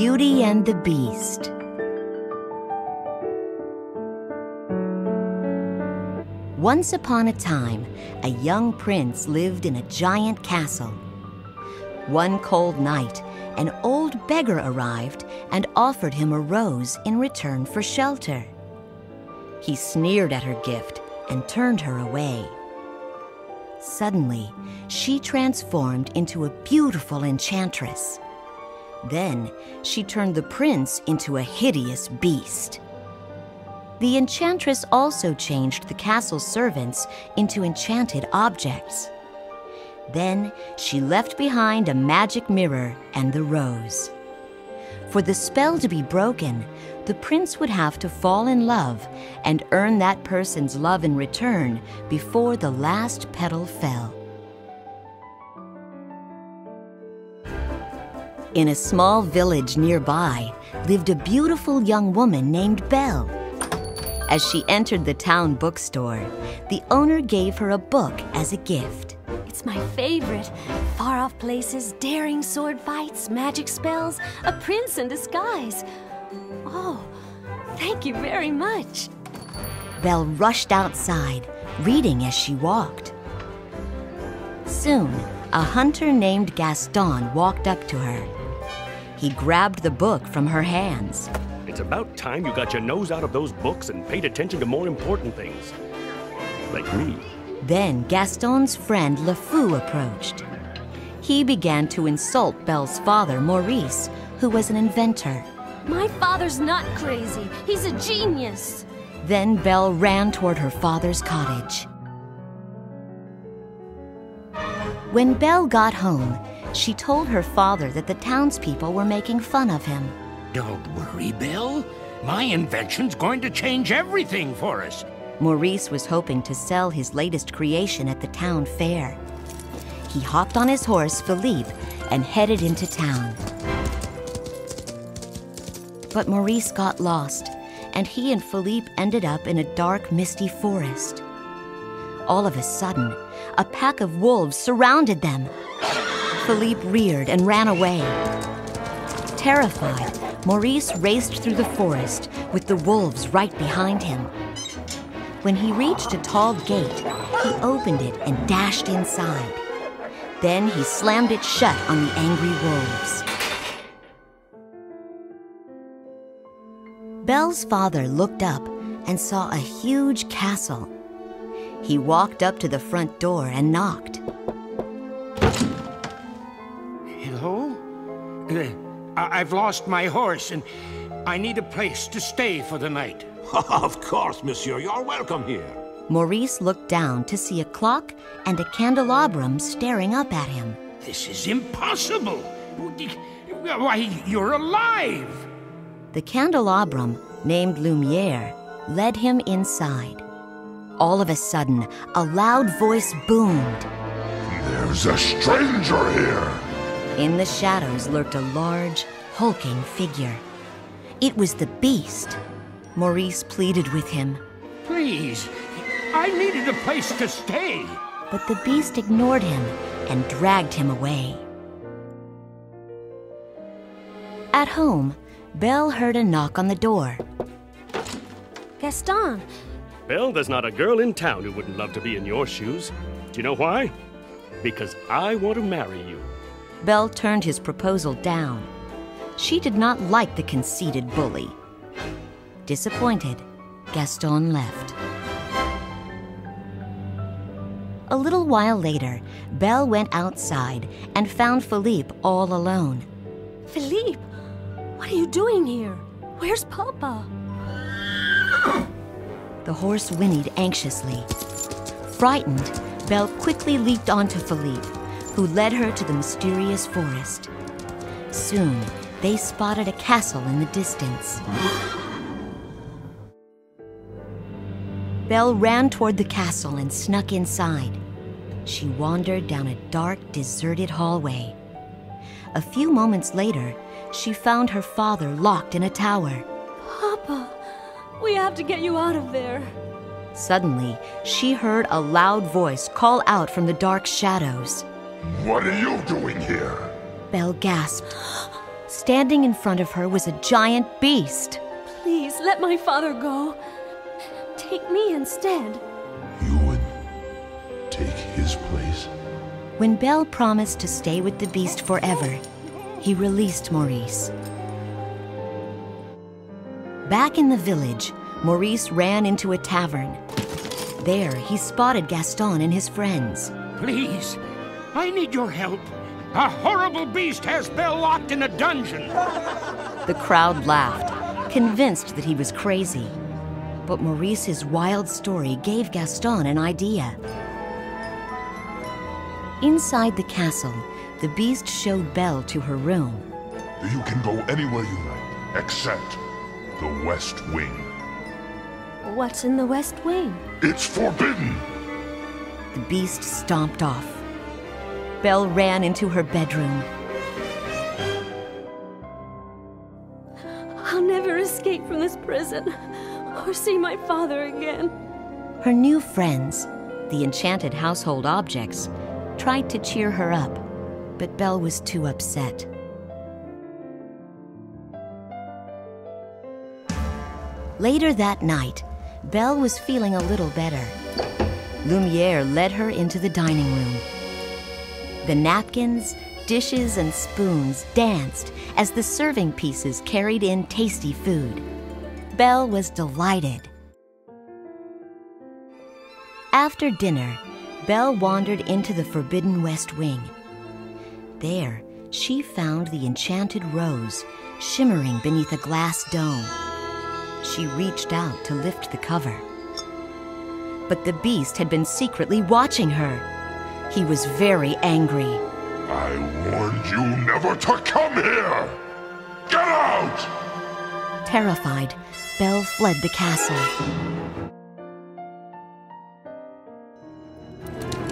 Beauty and the Beast. Once upon a time, a young prince lived in a giant castle. One cold night, an old beggar arrived and offered him a rose in return for shelter. He sneered at her gift and turned her away. Suddenly, she transformed into a beautiful enchantress. Then, she turned the prince into a hideous beast. The enchantress also changed the castle's servants into enchanted objects. Then, she left behind a magic mirror and the rose. For the spell to be broken, the prince would have to fall in love and earn that person's love in return before the last petal fell. In a small village nearby lived a beautiful young woman named Belle. As she entered the town bookstore, the owner gave her a book as a gift. It's my favorite. Far-off places, daring sword fights, magic spells, a prince in disguise. Oh, thank you very much. Belle rushed outside, reading as she walked. Soon, a hunter named Gaston walked up to her. He grabbed the book from her hands. It's about time you got your nose out of those books and paid attention to more important things. Like me. Then Gaston's friend LeFou approached. He began to insult Belle's father, Maurice, who was an inventor. My father's not crazy. He's a genius. Then Belle ran toward her father's cottage. When Belle got home, she told her father that the townspeople were making fun of him. Don't worry, Belle. My invention's going to change everything for us. Maurice was hoping to sell his latest creation at the town fair. He hopped on his horse, Philippe, and headed into town. But Maurice got lost, and he and Philippe ended up in a dark, misty forest. All of a sudden, a pack of wolves surrounded them. Philippe reared and ran away. Terrified, Maurice raced through the forest with the wolves right behind him. When he reached a tall gate, he opened it and dashed inside. Then he slammed it shut on the angry wolves. Belle's father looked up and saw a huge castle. He walked up to the front door and knocked. Hello? I've lost my horse and I need a place to stay for the night. Of course, monsieur. You're welcome here. Maurice looked down to see a clock and a candelabrum staring up at him. This is impossible. Why, you're alive. The candelabrum, named Lumiere, led him inside. All of a sudden, a loud voice boomed. There's a stranger here. In the shadows lurked a large, hulking figure. It was the Beast. Maurice pleaded with him. Please, I needed a place to stay. But the Beast ignored him and dragged him away. At home, Belle heard a knock on the door. Gaston. Belle, there's not a girl in town who wouldn't love to be in your shoes. Do you know why? Because I want to marry you. Belle turned his proposal down. She did not like the conceited bully. Disappointed, Gaston left. A little while later, Belle went outside and found Philippe all alone. Philippe, what are you doing here? Where's Papa? The horse whinnied anxiously. Frightened, Belle quickly leaped onto Philippe, who led her to the mysterious forest. Soon, they spotted a castle in the distance. Belle ran toward the castle and snuck inside. She wandered down a dark, deserted hallway. A few moments later, she found her father locked in a tower. Papa, we have to get you out of there. Suddenly, she heard a loud voice call out from the dark shadows. What are you doing here? Belle gasped. Standing in front of her was a giant beast. Please, let my father go. Take me instead. You would take his place? When Belle promised to stay with the beast forever, he released Maurice. Back in the village, Maurice ran into a tavern. There, he spotted Gaston and his friends. Please, I need your help. A horrible beast has Belle locked in a dungeon. The crowd laughed, convinced that he was crazy. But Maurice's wild story gave Gaston an idea. Inside the castle, the beast showed Belle to her room. You can go anywhere you like, except the West Wing. What's in the West Wing? It's forbidden! The beast stomped off. Belle ran into her bedroom. I'll never escape from this prison or see my father again. Her new friends, the enchanted household objects, tried to cheer her up, but Belle was too upset. Later that night, Belle was feeling a little better. Lumiere led her into the dining room. The napkins, dishes, and spoons danced as the serving pieces carried in tasty food. Belle was delighted. After dinner, Belle wandered into the forbidden West Wing. There, she found the enchanted rose shimmering beneath a glass dome. She reached out to lift the cover. But the beast had been secretly watching her. He was very angry. I warned you never to come here! Get out! Terrified, Belle fled the castle.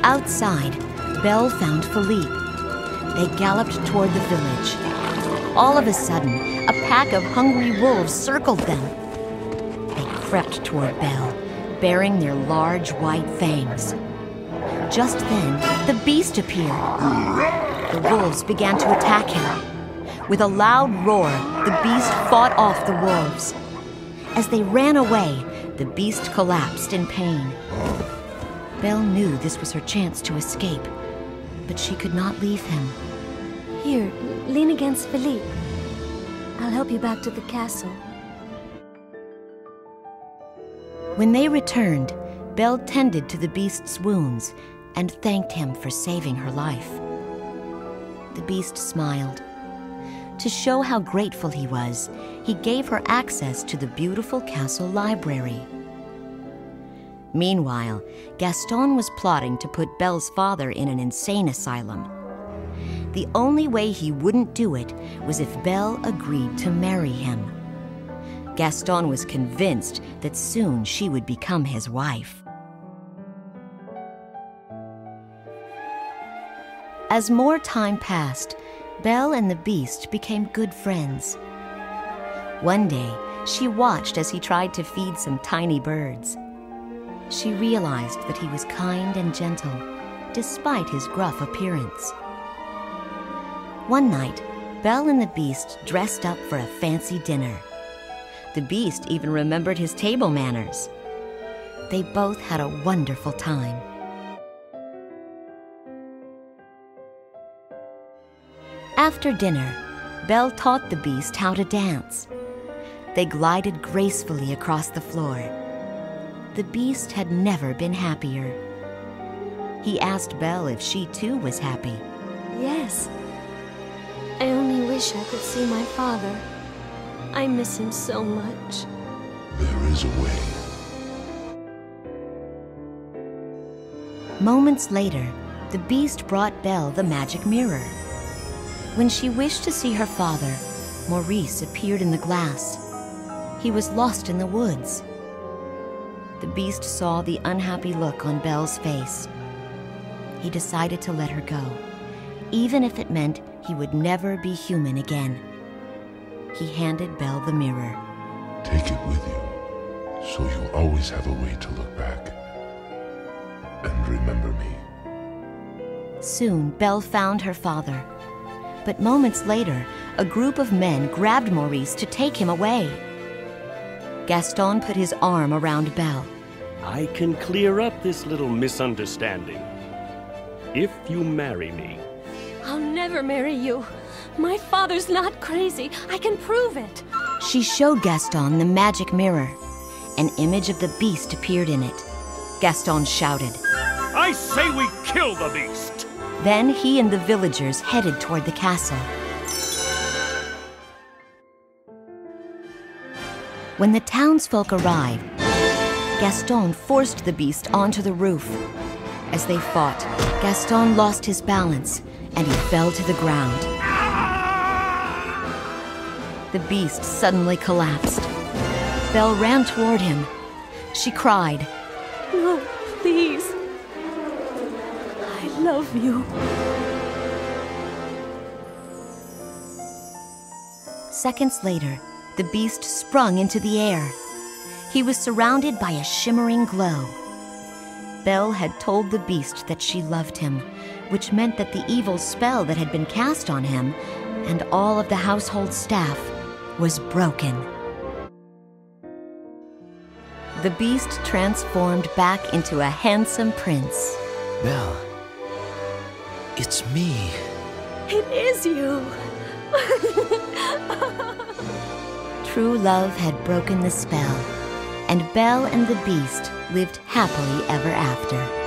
Outside, Belle found Philippe. They galloped toward the village. All of a sudden, a pack of hungry wolves circled them. They crept toward Belle, bearing their large white fangs. Just then, the beast appeared. The wolves began to attack him. With a loud roar, the beast fought off the wolves. As they ran away, the beast collapsed in pain. Belle knew this was her chance to escape, but she could not leave him. Here, lean against Philippe. I'll help you back to the castle. When they returned, Belle tended to the beast's wounds and thanked him for saving her life. The beast smiled. To show how grateful he was, he gave her access to the beautiful castle library. Meanwhile, Gaston was plotting to put Belle's father in an insane asylum. The only way he wouldn't do it was if Belle agreed to marry him. Gaston was convinced that soon she would become his wife. As more time passed, Belle and the beast became good friends. One day, she watched as he tried to feed some tiny birds. She realized that he was kind and gentle, despite his gruff appearance. One night, Belle and the beast dressed up for a fancy dinner. The beast even remembered his table manners. They both had a wonderful time. After dinner, Belle taught the beast how to dance. They glided gracefully across the floor. The beast had never been happier. He asked Belle if she too was happy. Yes. I only wish I could see my father. I miss him so much. There is a way. Moments later, the beast brought Belle the magic mirror. When she wished to see her father, Maurice appeared in the glass. He was lost in the woods. The beast saw the unhappy look on Belle's face. He decided to let her go, even if it meant he would never be human again. He handed Belle the mirror. Take it with you, so you'll always have a way to look back. And remember me. Soon, Belle found her father. But moments later, a group of men grabbed Maurice to take him away. Gaston put his arm around Belle. I can clear up this little misunderstanding. If you marry me. I'll never marry you. My father's not crazy. I can prove it. She showed Gaston the magic mirror. An image of the beast appeared in it. Gaston shouted, I say we kill the beast! Then he and the villagers headed toward the castle. When the townsfolk arrived, Gaston forced the beast onto the roof. As they fought, Gaston lost his balance and he fell to the ground. The beast suddenly collapsed. Belle ran toward him. She cried, No, please. I love you. Seconds later, the beast sprung into the air. He was surrounded by a shimmering glow. Belle had told the beast that she loved him, which meant that the evil spell that had been cast on him and all of the household staff was broken. The beast transformed back into a handsome prince. Belle, it's me. It is you. True love had broken the spell, and Belle and the beast lived happily ever after.